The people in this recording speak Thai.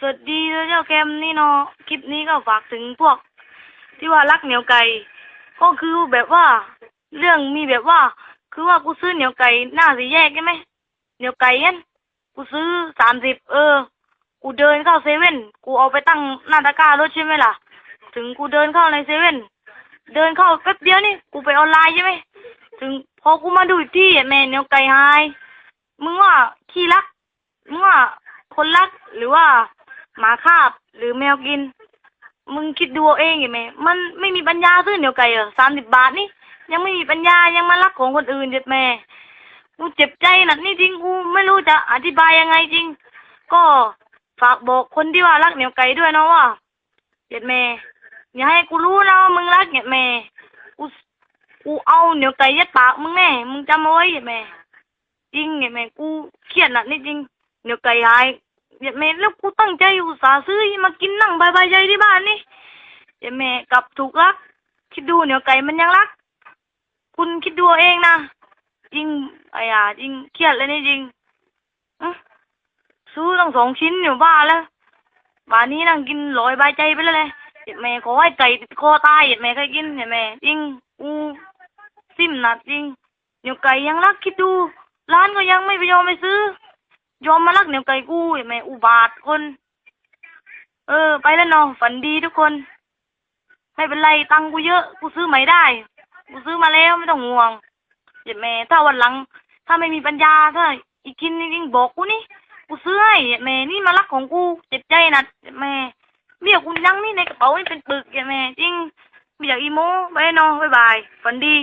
สวัสดีเจ้าแคมนี่เนาะคลิปนี้ก็ฝากถึงพวกที่ว่ารักเหนียวไก่ก็คือแบบว่าเรื่องมีแบบว่าคือว่ากูซื้อเหนียวไก่หน้าสี่แยกใช่ไหมเหนียวไก่เนี่ยกูซื้อ30กูเดินเข้าเซเว่นกูเอาไปตั้งหน้าตะกร้ารถใช่ไหมล่ะถึงกูเดินเข้าในเซเว่นเดินเข้าแป๊บเดียวนี่กูไปออนไลน์ใช่ไหมถึงพอกูมาดูอีกที่แม่เหนียวไก่หายมึงว่าขี้รักมึงว่าคนรักหรือว่าหมาคาบหรือแมวกินมึงคิดดูเอาเองเห็นไหมมันไม่มีปัญญาซื้อเหนียวไก่30 บาทนี่ยังไม่มีปัญญายังมารักของคนอื่นเจ็บแม่กูเจ็บใจหนักนี่จริงกูไม่รู้จะอธิบายยังไงจริงก็ฝากบอกคนที่ว่ารักเหนียวไก่ด้วยนะว่าเจ็บแม่อย่าให้กูรู้นะว่ามึงรักเจ็บแม่กูเอาเหนียวไก่ยัดปากมึงแน่มึงจำเอาไว้เจ็บแม่จริงเจ็บแม่กูเครียดหนักนี่จริงเหนียวไก่หายเจ็บแม่แล้วกูตั้งใจอุตส่าห์ซื้อมากินนั่งบายใจที่บ้านนี่เจ็บแม่กลับถูกรักคิดดูเหนียวไก่มันยังรักคุณคิดดูเองนะจริงจริงเครียดเลยนี่จริงซื้อตั้ง2 ชิ้นอยู่บ้าแล้วบ้านนี้นั่งกินลอยบายใจไปแล้วเลยเจ็บแม่ขอให้ไก่ติดคอตายเจ็บแม่เคยกินเจ็บแม่จริงกูซิมหนักจริงเหนียวไก่ยังรักคิดดูร้านก็ยังไม่ไปยอมไปซื้อยอมมารักเหนียวไก่กูเจ็บแม่อุบาทคนไปแล้วเนาะฝันดีทุกคนไม่เป็นไรตังกูเยอะกูซื้อใหม่ได้กูซื้อมาแล้วไม่ต้องห่วงเจ็บแม่ถ้าวันหลังถ้าไม่มีปัญญาถ้าอีกกินจริงๆบอกกูนี่กูซื้อให้เจ็บแม่นี่มารักของกูเจ็บใจนะเจ็บแม่เบี้ยกูยังนี่ในกระเป๋านี่เป็นปึกเจ็บแม่จริงไม่อยากอีโม้ไปเนาะบ๊ายบายฝันดี